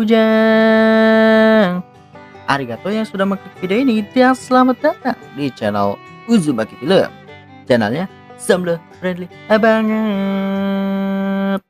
bujang. Arigato yang sudah mengklik video ini dan selamat datang di channel Uzumaki Film. Channelnya Samble Friendly banget.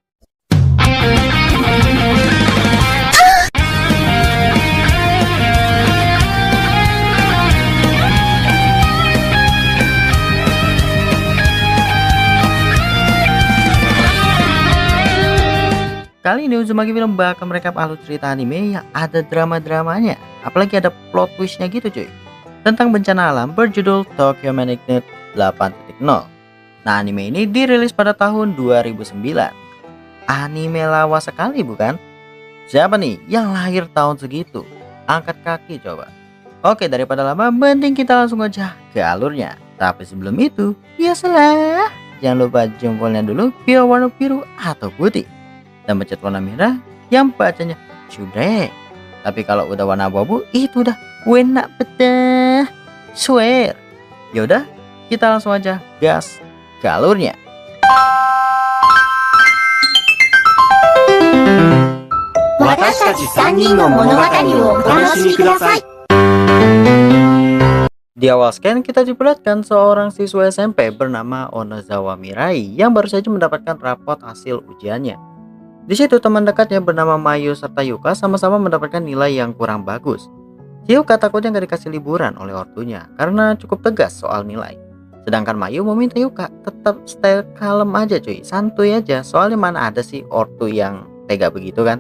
Kali ini Uzumaki Film bakal merekap alur cerita anime yang ada drama-dramanya, apalagi ada plot twistnya gitu cuy. Tentang bencana alam berjudul Tokyo Magnitude 8.0. Nah, anime ini dirilis pada tahun 2009. Anime lawas sekali bukan? Siapa nih yang lahir tahun segitu? Angkat kaki coba. Oke, daripada lama mending kita langsung aja ke alurnya. Tapi sebelum itu, biasalah, jangan lupa jempolnya dulu biar warna biru atau putih, dan pencet warna merah yang bacanya cubrek. Tapi kalau udah warna abu-abu itu udah enak betah, swear. Yaudah, kita langsung aja gas ke alurnya. Di awal scan kita diperlihatkan seorang siswa SMP bernama Onozawa Mirai yang baru saja mendapatkan rapot hasil ujiannya. Di situ teman dekatnya bernama Mayu serta Yuka sama-sama mendapatkan nilai yang kurang bagus. Yuka takutnya gak dikasih liburan oleh ortunya karena cukup tegas soal nilai. Sedangkan Mayu meminta Yuka tetap stay kalem aja cuy, santuy aja, soalnya mana ada sih ortu yang tega begitu kan.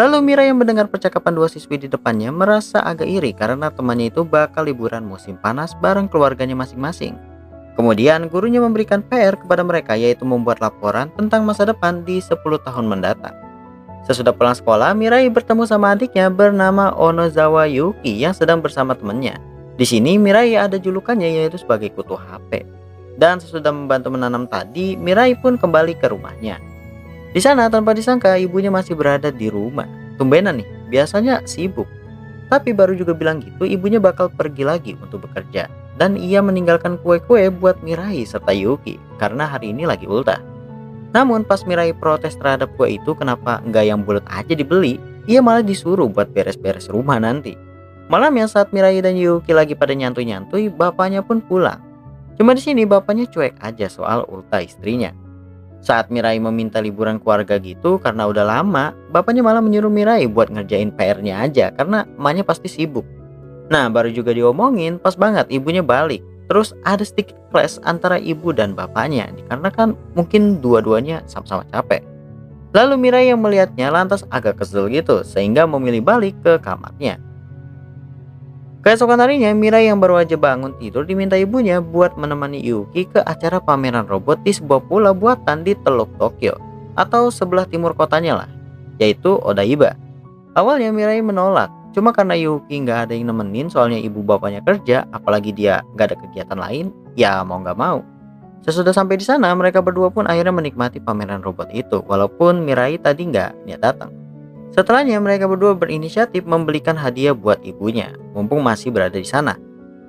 Lalu Mira yang mendengar percakapan dua siswi di depannya merasa agak iri karena temannya itu bakal liburan musim panas bareng keluarganya masing-masing. Kemudian gurunya memberikan PR kepada mereka, yaitu membuat laporan tentang masa depan di 10 tahun mendatang. Sesudah pulang sekolah, Mirai bertemu sama adiknya bernama Onozawa Yuki yang sedang bersama temannya. Di sini Mirai ada julukannya yaitu sebagai kutu HP. Dan sesudah membantu menanam tadi, Mirai pun kembali ke rumahnya. Di sana tanpa disangka ibunya masih berada di rumah. Tumbenan nih, biasanya sibuk. Tapi baru juga bilang gitu, ibunya bakal pergi lagi untuk bekerja. Dan ia meninggalkan kue-kue buat Mirai serta Yuki karena hari ini lagi ultah. Namun pas Mirai protes terhadap kue itu kenapa nggak yang bulat aja dibeli, ia malah disuruh buat beres-beres rumah nanti. Malamnya saat Mirai dan Yuki lagi pada nyantui-nyantui, bapaknya pun pulang. Cuma di sini bapaknya cuek aja soal ultah istrinya. Saat Mirai meminta liburan keluarga gitu karena udah lama, bapaknya malah menyuruh Mirai buat ngerjain PR-nya aja karena emaknya pasti sibuk. Nah, baru juga diomongin, pas banget ibunya balik. Terus ada sedikit clash antara ibu dan bapaknya, dikarenakan mungkin dua-duanya sama-sama capek. Lalu Mirai yang melihatnya lantas agak kesel gitu, sehingga memilih balik ke kamarnya. Keesokan harinya, Mirai yang baru aja bangun tidur diminta ibunya buat menemani Yuki ke acara pameran robot di sebuah pulau buatan di Teluk Tokyo, atau sebelah timur kotanya lah, yaitu Odaiba. Awalnya Mirai menolak. Cuma karena Yuki nggak ada yang nemenin soalnya ibu bapaknya kerja, apalagi dia nggak ada kegiatan lain, ya mau nggak mau. Sesudah sampai di sana, mereka berdua pun akhirnya menikmati pameran robot itu, walaupun Mirai tadi nggak niat datang. Setelahnya mereka berdua berinisiatif membelikan hadiah buat ibunya, mumpung masih berada di sana.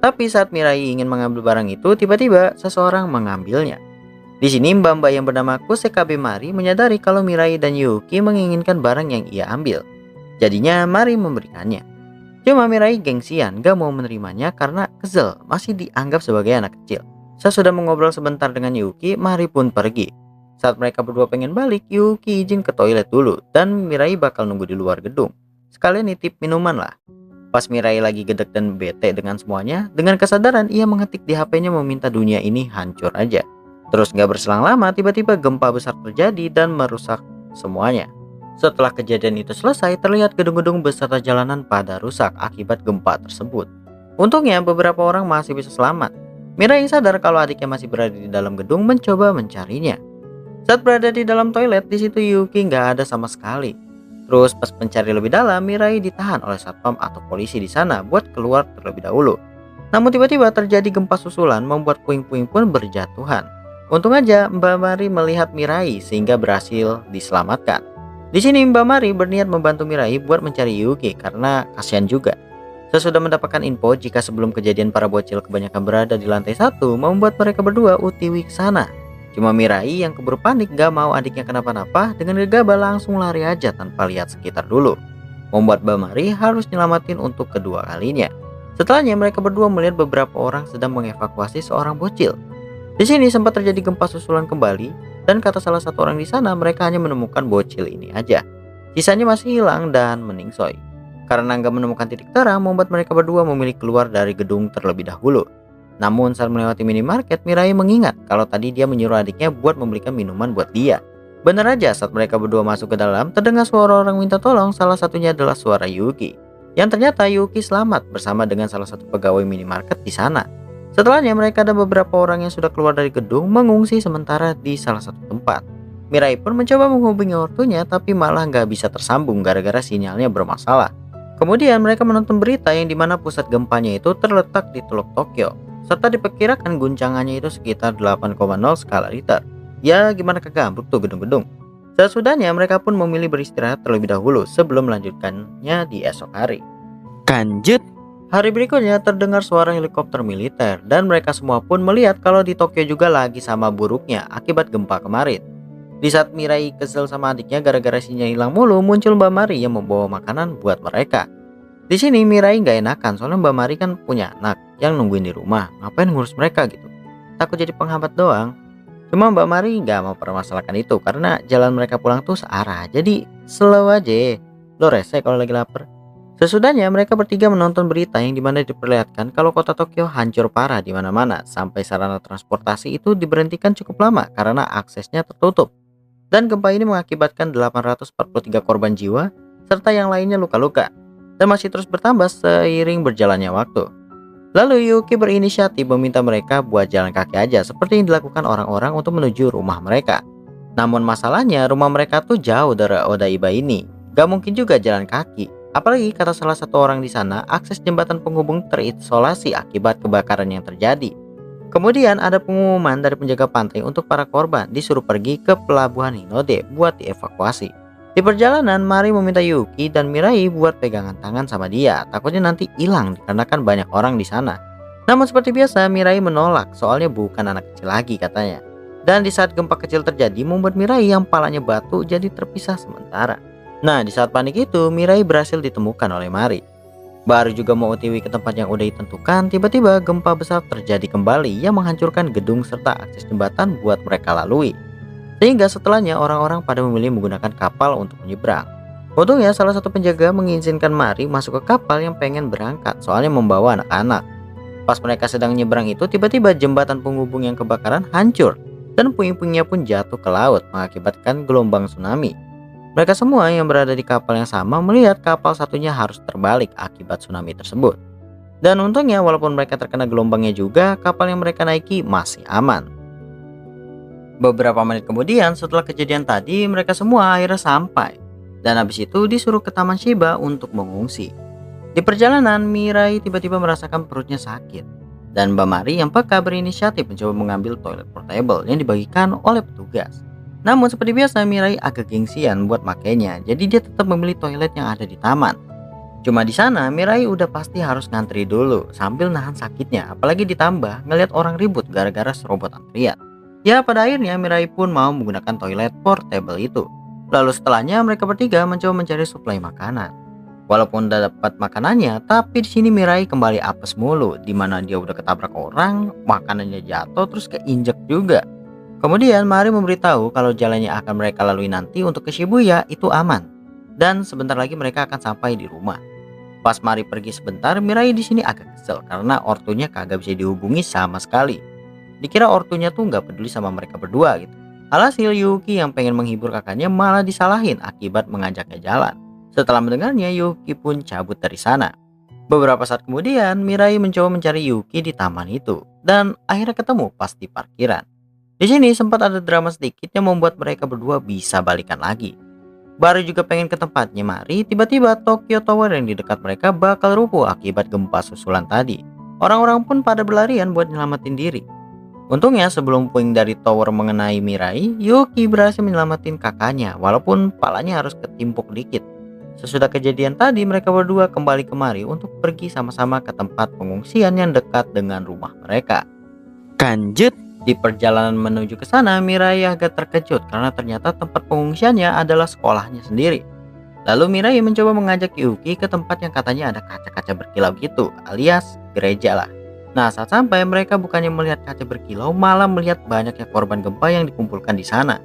Tapi saat Mirai ingin mengambil barang itu, tiba-tiba seseorang mengambilnya. Di sini mbak-mbak yang bernama Kusekabe Mari menyadari kalau Mirai dan Yuki menginginkan barang yang ia ambil. Jadinya Mari memberikannya. Cuma Mirai gengsian gak mau menerimanya karena kesel masih dianggap sebagai anak kecil. Sesudah mengobrol sebentar dengan Yuki, Mari pun pergi. Saat mereka berdua pengen balik, Yuki izin ke toilet dulu dan Mirai bakal nunggu di luar gedung. Sekalian nitip minuman lah. Pas Mirai lagi gedek dan bete dengan semuanya, dengan kesadaran ia mengetik di HP-nya meminta dunia ini hancur aja. Terus gak berselang lama tiba-tiba gempa besar terjadi dan merusak semuanya. Setelah kejadian itu selesai, terlihat gedung-gedung beserta jalanan pada rusak akibat gempa tersebut. Untungnya beberapa orang masih bisa selamat. Mirai sadar kalau adiknya masih berada di dalam gedung mencoba mencarinya. Saat berada di dalam toilet, di situ Yuki nggak ada sama sekali. Terus pas mencari lebih dalam, Mirai ditahan oleh satpam atau polisi di sana buat keluar terlebih dahulu. Namun tiba-tiba terjadi gempa susulan membuat puing-puing pun berjatuhan. Untung aja Mbak Mari melihat Mirai sehingga berhasil diselamatkan. Di sini Mbak Mari berniat membantu Mirai buat mencari Yuki karena kasihan juga. Sesudah mendapatkan info jika sebelum kejadian para bocil kebanyakan berada di lantai 1, membuat mereka berdua UTW ke sana. Cuma Mirai yang keburu panik gak mau adiknya kenapa-napa, dengan gegabah langsung lari aja tanpa lihat sekitar dulu. membuat Bamari harus nyelamatin untuk kedua kalinya. Setelahnya mereka berdua melihat beberapa orang sedang mengevakuasi seorang bocil. Di sini sempat terjadi gempa susulan kembali, dan kata salah satu orang di sana mereka hanya menemukan bocil ini aja. Sisanya masih hilang dan meningsoi. Karena nggak menemukan titik terang, membuat mereka berdua memilih keluar dari gedung terlebih dahulu. Namun saat melewati minimarket, Mirai mengingat kalau tadi dia menyuruh adiknya buat membelikan minuman buat dia. Benar aja saat mereka berdua masuk ke dalam, terdengar suara orang minta tolong, salah satunya adalah suara Yuki. Yang ternyata Yuki selamat bersama dengan salah satu pegawai minimarket di sana. Setelahnya mereka ada beberapa orang yang sudah keluar dari gedung mengungsi sementara di salah satu tempat. Mirai pun mencoba menghubungi ortunya tapi malah nggak bisa tersambung gara-gara sinyalnya bermasalah. Kemudian mereka menonton berita yang dimana pusat gempanya itu terletak di Teluk Tokyo, serta diperkirakan guncangannya itu sekitar 8,0 skala Richter. Ya gimana kagak ambruk tuh gedung-gedung. Sesudahnya mereka pun memilih beristirahat terlebih dahulu sebelum melanjutkannya di esok hari. Lanjut. Hari berikutnya terdengar suara helikopter militer dan mereka semua pun melihat kalau di Tokyo juga lagi sama buruknya akibat gempa kemarin. Di saat Mirai kesel sama adiknya gara-gara sinyal hilang mulu, muncul Mbak Mari yang membawa makanan buat mereka. Di sini Mirai nggak enakan soalnya Mbak Mari kan punya anak yang nungguin di rumah, ngapain ngurus mereka gitu. Takut jadi penghambat doang. Cuma Mbak Mari nggak mau permasalahkan itu karena jalan mereka pulang tuh searah, jadi slow aja. Lo rese kalau lagi lapar. Sesudahnya mereka bertiga menonton berita yang dimana diperlihatkan kalau kota Tokyo hancur parah di mana-mana sampai sarana transportasi itu diberhentikan cukup lama karena aksesnya tertutup. Dan gempa ini mengakibatkan 843 korban jiwa serta yang lainnya luka-luka dan masih terus bertambah seiring berjalannya waktu. Lalu Yuki berinisiatif meminta mereka buat jalan kaki aja seperti yang dilakukan orang-orang untuk menuju rumah mereka. Namun masalahnya rumah mereka tuh jauh dari Odaiba ini, gak mungkin juga jalan kaki. Apalagi kata salah satu orang di sana, akses jembatan penghubung terisolasi akibat kebakaran yang terjadi. Kemudian ada pengumuman dari penjaga pantai untuk para korban disuruh pergi ke pelabuhan Hinode buat dievakuasi. Di perjalanan, Mari meminta Yuki dan Mirai buat pegangan tangan sama dia, takutnya nanti hilang dikarenakan banyak orang di sana. Namun seperti biasa, Mirai menolak soalnya bukan anak kecil lagi katanya. Dan di saat gempa kecil terjadi, membuat Mirai yang palanya batu jadi terpisah sementara. Nah, di saat panik itu, Mirai berhasil ditemukan oleh Mari. Baru juga mau OTW ke tempat yang udah ditentukan, tiba-tiba gempa besar terjadi kembali yang menghancurkan gedung serta akses jembatan buat mereka lalui. Sehingga setelahnya orang-orang pada memilih menggunakan kapal untuk menyeberang. Untungnya salah satu penjaga mengizinkan Mari masuk ke kapal yang pengen berangkat, soalnya membawa anak-anak. Pas mereka sedang nyeberang itu, tiba-tiba jembatan penghubung yang kebakaran hancur, dan puing-puingnya pun jatuh ke laut mengakibatkan gelombang tsunami. Mereka semua yang berada di kapal yang sama melihat kapal satunya harus terbalik akibat tsunami tersebut. Dan untungnya walaupun mereka terkena gelombangnya juga, kapal yang mereka naiki masih aman. Beberapa menit kemudian setelah kejadian tadi, mereka semua akhirnya sampai. Dan habis itu disuruh ke Taman Shiba untuk mengungsi. Di perjalanan, Mirai tiba-tiba merasakan perutnya sakit. Dan Mbak Mari yang peka berinisiatif mencoba mengambil toilet portable yang dibagikan oleh petugas. Namun seperti biasa Mirai agak gengsian buat makainya, jadi dia tetap memilih toilet yang ada di taman. Cuma di sana Mirai udah pasti harus ngantri dulu sambil nahan sakitnya, apalagi ditambah ngelihat orang ribut gara-gara serobot antrian. Ya pada akhirnya Mirai pun mau menggunakan toilet portable itu. Lalu setelahnya mereka bertiga mencoba mencari suplai makanan. Walaupun udah dapat makanannya, tapi di sini Mirai kembali apes mulu, dimana dia udah ketabrak orang, makanannya jatuh terus keinjek juga. Kemudian Mari memberitahu kalau jalan yang akan mereka lalui nanti untuk ke Shibuya itu aman dan sebentar lagi mereka akan sampai di rumah. Pas Mari pergi sebentar, Mirai di sini agak kesel karena ortunya kagak bisa dihubungi sama sekali. Dikira ortunya tuh nggak peduli sama mereka berdua gitu. Alhasil Yuki yang pengen menghibur kakaknya malah disalahin akibat mengajaknya jalan. Setelah mendengarnya, Yuki pun cabut dari sana. Beberapa saat kemudian, Mirai mencoba mencari Yuki di taman itu dan akhirnya ketemu pas di parkiran. Di sini sempat ada drama sedikit yang membuat mereka berdua bisa balikan lagi. Baru juga pengen ke tempatnya Mari, tiba-tiba Tokyo Tower yang di dekat mereka bakal rubuh akibat gempa susulan tadi. Orang-orang pun pada berlarian buat nyelamatin diri. Untungnya sebelum puing dari tower mengenai Mirai, Yuki berhasil menyelamatin kakaknya walaupun palanya harus ketimpuk dikit. Sesudah kejadian tadi mereka berdua kembali kemari untuk pergi sama-sama ke tempat pengungsian yang dekat dengan rumah mereka. Lanjut. Di perjalanan menuju ke sana, Mirai agak terkejut karena ternyata tempat pengungsiannya adalah sekolahnya sendiri. Lalu Mirai mencoba mengajak Yuki ke tempat yang katanya ada kaca-kaca berkilau gitu, alias gereja lah. Nah, saat sampai mereka bukannya melihat kaca berkilau, malah melihat banyaknya korban gempa yang dikumpulkan di sana.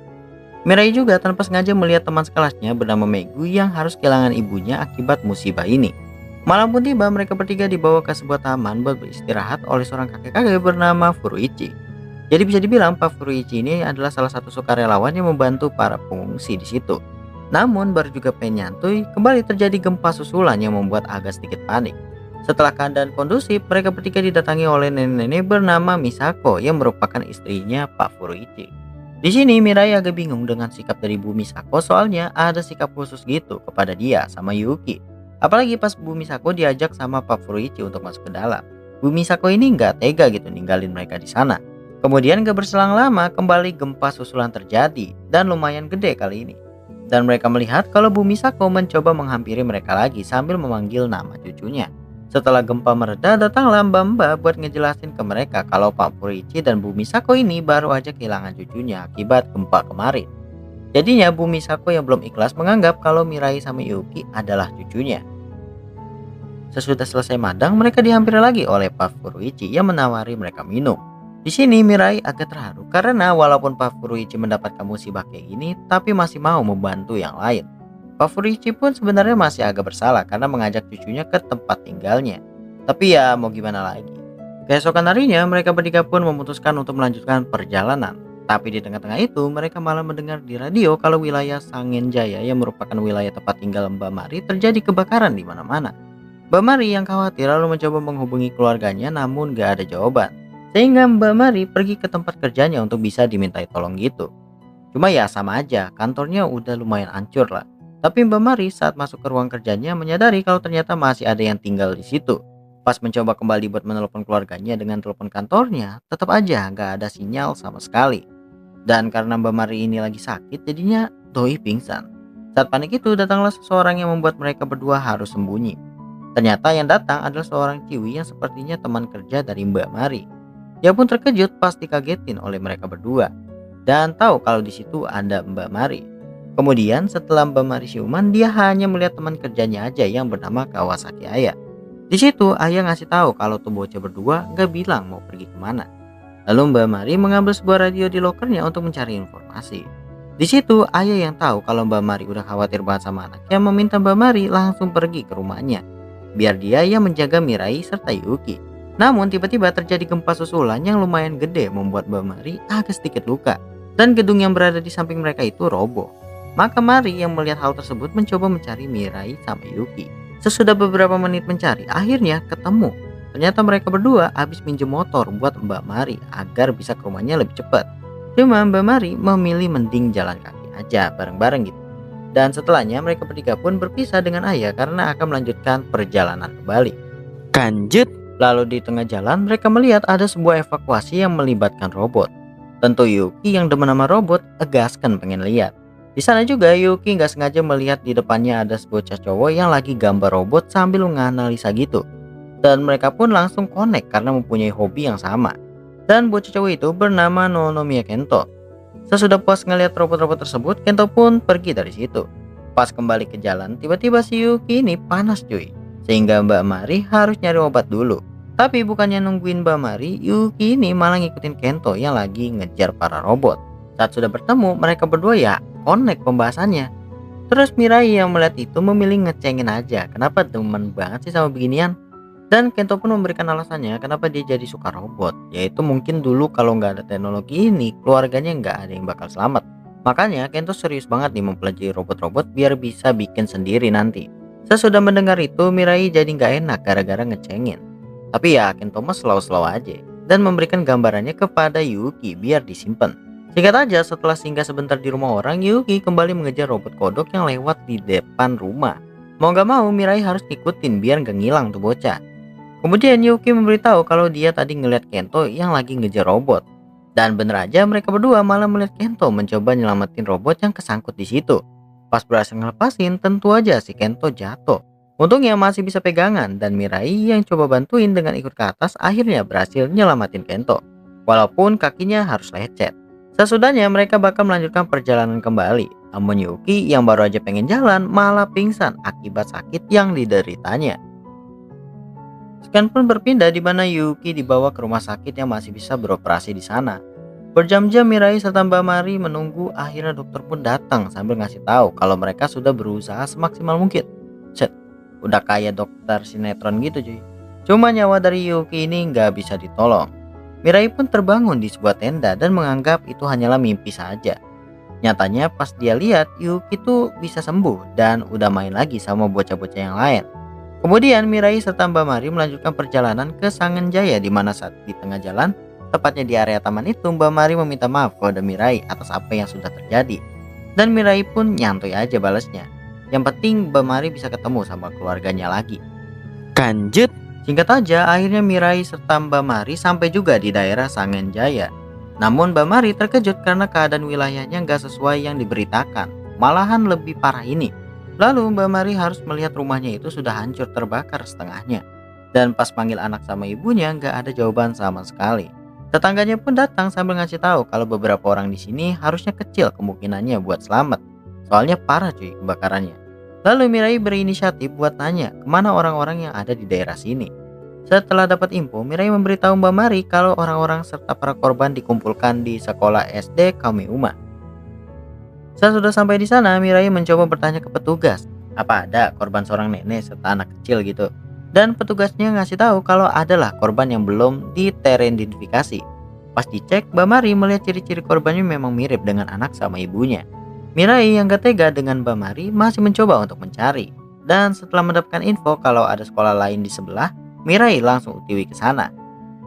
Mirai juga tanpa sengaja melihat teman sekelasnya bernama Megu yang harus kehilangan ibunya akibat musibah ini. Malam pun tiba, mereka bertiga dibawa ke sebuah taman buat beristirahat oleh seorang kakek-kakek bernama Furuichi. Jadi bisa dibilang Pak Furuichi ini adalah salah satu sukarelawan yang membantu para pengungsi di situ. Namun baru juga pengen nyantui, kembali terjadi gempa susulan yang membuat agak sedikit panik. Setelah keadaan kondusif, mereka bertiga didatangi oleh nenek-nenek bernama Misako yang merupakan istrinya Pak Furuichi. Di sini Mirai agak bingung dengan sikap dari Bu Misako, soalnya ada sikap khusus gitu kepada dia sama Yuki. Apalagi pas Bu Misako diajak sama Pak Furuichi untuk masuk ke dalam. Bu Misako ini nggak tega gitu ninggalin mereka di sana. Kemudian gak berselang lama kembali gempa susulan terjadi dan lumayan gede kali ini. Dan mereka melihat kalau Bu Misako mencoba menghampiri mereka lagi sambil memanggil nama cucunya. Setelah gempa mereda, datanglah Mbak-mbak buat ngejelasin ke mereka kalau Pak Purici dan Bu Misako ini baru aja kehilangan cucunya akibat gempa kemarin. Jadinya Bu Misako yang belum ikhlas menganggap kalau Mirai sama Yuki adalah cucunya. Sesudah selesai madang, mereka dihampiri lagi oleh Pak Furuichi yang menawari mereka minum. Di sini Mirai agak terharu karena walaupun Pak Furuichi mendapatkan musibah kayak gini, tapi masih mau membantu yang lain. Pak Furuichi pun sebenarnya masih agak bersalah karena mengajak cucunya ke tempat tinggalnya. Tapi ya mau gimana lagi. Keesokan harinya mereka bertiga pun memutuskan untuk melanjutkan perjalanan. Tapi di tengah-tengah itu mereka malah mendengar di radio kalau wilayah Sangen Jaya yang merupakan wilayah tempat tinggal Mbak Mari terjadi kebakaran di mana-mana. Mbak Mari yang khawatir lalu mencoba menghubungi keluarganya namun gak ada jawaban. Sehingga Mbak Mari pergi ke tempat kerjanya untuk bisa dimintai tolong gitu. Cuma ya sama aja, kantornya udah lumayan hancur lah. Tapi Mbak Mari saat masuk ke ruang kerjanya menyadari kalau ternyata masih ada yang tinggal di situ. Pas mencoba kembali buat menelepon keluarganya dengan telepon kantornya, tetap aja nggak ada sinyal sama sekali. Dan karena Mbak Mari ini lagi sakit, jadinya doi pingsan. Saat panik itu datanglah seseorang yang membuat mereka berdua harus sembunyi. Ternyata yang datang adalah seorang ciwi yang sepertinya teman kerja dari Mbak Mari. Dia pun terkejut pas dikagetin oleh mereka berdua dan tahu kalau di situ ada Mbak Mari. Kemudian setelah Mbak Mari siuman, dia hanya melihat teman kerjanya aja yang bernama Kawasaki Aya. Di situ Aya ngasih tahu kalau tuh bocah berdua gak bilang mau pergi kemana. Lalu Mbak Mari mengambil sebuah radio di lokernya untuk mencari informasi. Di situ Aya yang tahu kalau Mbak Mari udah khawatir banget sama anaknya, meminta Mbak Mari langsung pergi ke rumahnya biar dia yang menjaga Mirai serta Yuki. Namun tiba-tiba terjadi gempa susulan yang lumayan gede membuat Mbak Mari agak sedikit luka dan gedung yang berada di samping mereka itu roboh. Maka Mari yang melihat hal tersebut mencoba mencari Mirai sama Yuki. Sesudah beberapa menit mencari, akhirnya ketemu. Ternyata mereka berdua habis minjem motor buat Mbak Mari agar bisa ke rumahnya lebih cepat. Cuma Mbak Mari memilih mending jalan kaki aja bareng-bareng gitu. Dan setelahnya mereka bertiga pun berpisah dengan Ayah karena akan melanjutkan perjalanan kembali. Lanjut. Lalu di tengah jalan mereka melihat ada sebuah evakuasi yang melibatkan robot. Tentu Yuki yang demen sama robot egaskan pengen lihat. Di sana juga Yuki nggak sengaja melihat di depannya ada bocah cowok yang lagi gambar robot sambil menganalisa gitu. Dan mereka pun langsung connect karena mempunyai hobi yang sama. Dan bocah cowok itu bernama Nonomiya Kento. Sesudah puas ngelihat robot-robot tersebut, Kento pun pergi dari situ. Pas kembali ke jalan, tiba-tiba si Yuki ini panas cuy. Sehingga Mbak Mari harus nyari obat dulu. Tapi bukannya nungguin Mbak Mari, Yuki ini malah ngikutin Kento yang lagi ngejar para robot. Saat sudah bertemu, mereka berdua ya connect pembahasannya. Terus Mirai yang melihat itu memilih ngecengin aja, kenapa demen banget sih sama beginian. Dan Kento pun memberikan alasannya kenapa dia jadi suka robot, yaitu mungkin dulu kalau nggak ada teknologi ini, keluarganya nggak ada yang bakal selamat. Makanya Kento serius banget nih mempelajari robot-robot biar bisa bikin sendiri nanti. Sesudah mendengar itu, Mirai jadi nggak enak gara-gara ngecengin. Tapi ya Kento mah slow-slow aja dan memberikan gambarannya kepada Yuki biar disimpan. Singkat aja, setelah singgah sebentar di rumah orang, Yuki kembali mengejar robot kodok yang lewat di depan rumah. Mau gak mau Mirai harus ngikutin biar gak ngilang tuh bocah. Kemudian Yuki memberitahu kalau dia tadi ngeliat Kento yang lagi ngejar robot. Dan bener aja mereka berdua malah melihat Kento mencoba nyelamatin robot yang kesangkut di situ. Pas berhasil ngelepasin, tentu aja si Kento jatuh. Untungnya masih bisa pegangan dan Mirai yang coba bantuin dengan ikut ke atas akhirnya berhasil nyelamatin Kento. Walaupun kakinya harus lecet. Sesudahnya mereka bakal melanjutkan perjalanan kembali. Namun Yuki yang baru aja pengen jalan malah pingsan akibat sakit yang dideritanya. Scan pun berpindah di mana Yuki dibawa ke rumah sakit yang masih bisa beroperasi di sana. Berjam-jam Mirai serta Mbak Mari menunggu, akhirnya dokter pun datang sambil ngasih tahu kalau mereka sudah berusaha semaksimal mungkin. Set, udah kayak dokter sinetron gitu cuy. Cuma nyawa dari Yuki ini nggak bisa ditolong. Mirai pun terbangun di sebuah tenda dan menganggap itu hanyalah mimpi saja. Nyatanya pas dia lihat Yuki tuh bisa sembuh dan udah main lagi sama bocah-bocah yang lain. Kemudian Mirai serta Mbak Mari melanjutkan perjalanan ke Sangenjaya, di mana saat di tengah jalan, tepatnya di area taman itu, Mbak Mari meminta maaf kepada Mirai atas apa yang sudah terjadi. Dan Mirai pun nyantuy aja balasnya. Yang penting Mbak Mari bisa ketemu sama keluarganya lagi. Lanjut. Singkat aja, akhirnya Mirai serta Mbak Mari sampai juga di daerah Sangenjaya. Namun Mbak Mari terkejut karena keadaan wilayahnya nggak sesuai yang diberitakan. Malahan lebih parah ini. Lalu Mbak Mari harus melihat rumahnya itu sudah hancur terbakar setengahnya. Dan pas panggil anak sama ibunya nggak ada jawaban sama sekali. Tetangganya pun datang sambil ngasih tahu kalau beberapa orang di sini harusnya kecil kemungkinannya buat selamat. Soalnya parah cuy kebakarannya. Lalu Mirai berinisiatif buat tanya kemana orang-orang yang ada di daerah sini. Setelah dapat info, Mirai memberitahu Mbak Mari kalau orang-orang serta para korban dikumpulkan di sekolah SD Kameuma. Saat sudah sampai di sana, Mirai mencoba bertanya ke petugas, apa ada korban seorang nenek serta anak kecil gitu. Dan petugasnya ngasih tahu kalau adalah korban yang belum diteridentifikasi. Pas dicek, Mbak Mari melihat ciri-ciri korbannya memang mirip dengan anak sama ibunya. Mirai yang gak tega dengan Mbak Mari masih mencoba untuk mencari. Dan setelah mendapatkan info kalau ada sekolah lain di sebelah, Mirai langsung utiwi ke sana.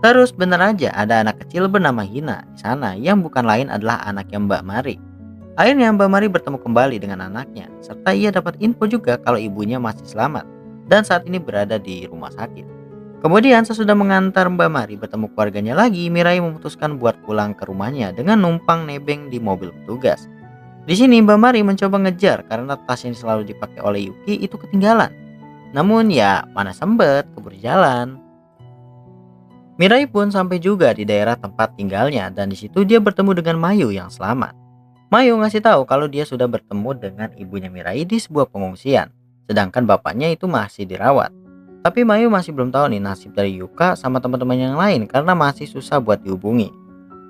Terus bener aja ada anak kecil bernama Hina di sana yang bukan lain adalah anaknya Mbak Mari. Akhirnya Mbak Mari bertemu kembali dengan anaknya, serta ia dapat info juga kalau ibunya masih selamat dan saat ini berada di rumah sakit. Kemudian sesudah mengantar Mbak Mari bertemu keluarganya lagi, Mirai memutuskan buat pulang ke rumahnya dengan numpang nebeng di mobil petugas. Di sini Mbak Mari mencoba ngejar karena tas yang selalu dipakai oleh Yuki itu ketinggalan. Namun ya mana sempet keburu jalan. Mirai pun sampai juga di daerah tempat tinggalnya dan di situ dia bertemu dengan Mayu yang selamat. Mayu ngasih tahu kalau dia sudah bertemu dengan ibunya Mirai di sebuah pengungsian, sedangkan bapaknya itu masih dirawat. Tapi Mayu masih belum tahu nih nasib dari Yuka sama teman-teman yang lain karena masih susah buat dihubungi.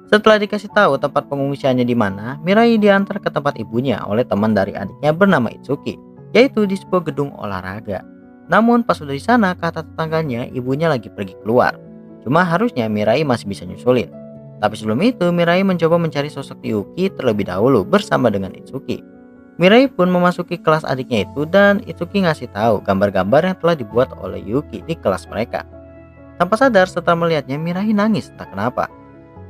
Setelah dikasih tahu tempat pengungsiannya di mana, Mirai diantar ke tempat ibunya oleh teman dari adiknya bernama Itsuki, yaitu di sebuah gedung olahraga. Namun pas sudah di sana, kata tetangganya ibunya lagi pergi keluar. Cuma harusnya Mirai masih bisa nyusulin. Tapi sebelum itu, Mirai mencoba mencari sosok Yuki terlebih dahulu bersama dengan Itsuki. Mirai pun memasuki kelas adiknya itu dan Itsuki ngasih tahu gambar-gambar yang telah dibuat oleh Yuki di kelas mereka. Tanpa sadar setelah melihatnya, Mirai nangis entah kenapa.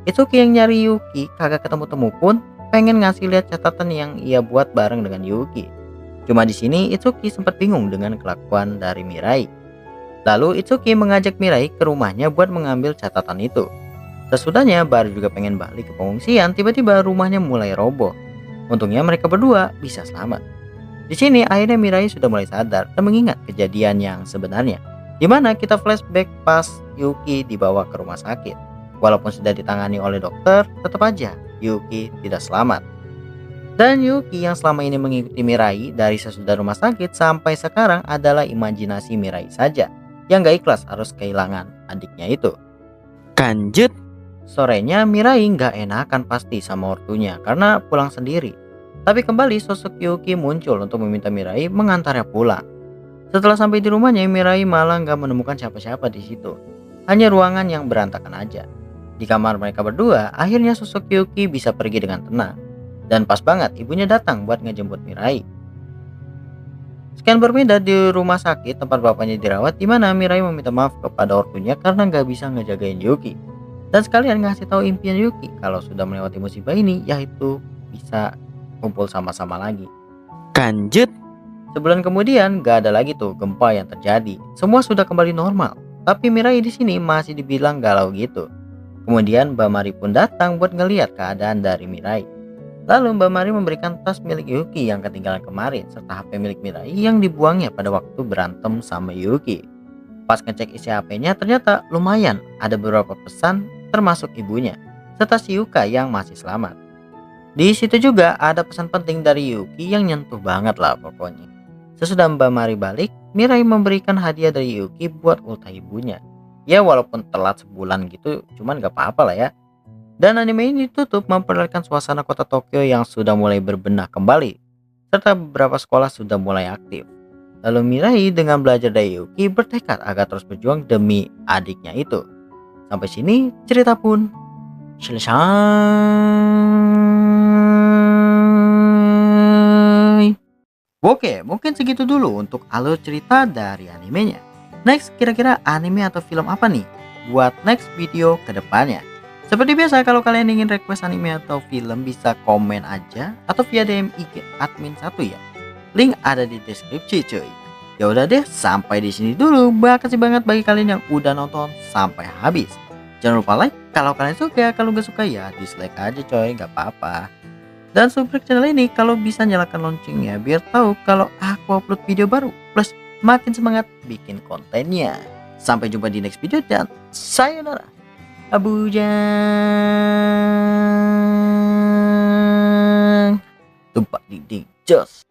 Itsuki yang nyari Yuki kagak ketemu-temu pun pengen ngasih lihat catatan yang ia buat bareng dengan Yuki. Cuma di sini Itsuki sempat bingung dengan kelakuan dari Mirai. Lalu Itsuki mengajak Mirai ke rumahnya buat mengambil catatan itu. Sesudahnya baru juga pengen balik ke pengungsian, tiba-tiba rumahnya mulai roboh. Untungnya mereka berdua bisa selamat. Di sini akhirnya Mirai sudah mulai sadar dan mengingat kejadian yang sebenarnya, di mana kita flashback pas Yuki dibawa ke rumah sakit. Walaupun sudah ditangani oleh dokter, tetap aja Yuki tidak selamat. Dan Yuki yang selama ini mengikuti Mirai dari sesudah rumah sakit sampai sekarang adalah imajinasi Mirai saja, yang gak ikhlas harus kehilangan adiknya itu. Lanjut. Sorenya Mirai nggak enakan pasti sama ortunya karena pulang sendiri. Tapi kembali sosok Yuki muncul untuk meminta Mirai mengantarnya pulang. Setelah sampai di rumahnya, Mirai malah nggak menemukan siapa-siapa di situ. Hanya ruangan yang berantakan aja. Di kamar mereka berdua, akhirnya sosok Yuki bisa pergi dengan tenang. Dan pas banget ibunya datang buat ngejemput Mirai. Sekian berbeda di rumah sakit tempat bapaknya dirawat, di mana Mirai meminta maaf kepada ortunya karena nggak bisa ngejagain Yuki. Dan sekalian ngasih tahu impian Yuki kalau sudah melewati musibah ini, yaitu bisa kumpul sama-sama lagi. Lanjut. Sebulan kemudian gak ada lagi tuh gempa yang terjadi. Semua sudah kembali normal. Tapi Mirai di sini masih dibilang galau gitu. Kemudian Mbak Mari pun datang buat ngeliat keadaan dari Mirai. Lalu Mbak Mari memberikan tas milik Yuki yang ketinggalan kemarin serta HP milik Mirai yang dibuangnya pada waktu berantem sama Yuki. Pas ngecek isi HP-nya ternyata lumayan, ada beberapa pesan termasuk ibunya serta si Yuka yang masih selamat. Di situ juga ada pesan penting dari Yuki yang nyentuh banget lah pokoknya. Sesudah Mbak Mari balik, Mirai memberikan hadiah dari Yuki buat ultah ibunya. Ya walaupun telat sebulan gitu, cuman gak apa-apa lah ya. Dan anime ini ditutup memperlihatkan suasana kota Tokyo yang sudah mulai berbenah kembali, serta beberapa sekolah sudah mulai aktif. Lalu Mirai dengan belajar dari Yuki bertekad agar terus berjuang demi adiknya itu. Sampai sini cerita pun selesai. Oke, mungkin segitu dulu untuk alur cerita dari animenya. Next, kira-kira anime atau film apa nih buat next video ke depannya? Seperti biasa, kalau kalian ingin request anime atau film bisa komen aja atau via DM IG admin satu ya. Link ada di deskripsi cuy. Ya udah deh, sampai di sini dulu. Makasih banget bagi kalian yang udah nonton sampai habis. Jangan lupa like kalau kalian suka, kalau nggak suka ya dislike aja coy, nggak apa-apa. Dan subscribe channel ini kalau bisa nyalakan loncengnya biar tahu kalau aku upload video baru. Plus makin semangat bikin kontennya. Sampai jumpa di next video dan sayonara. Abujang. Tumpak dinding. Jos.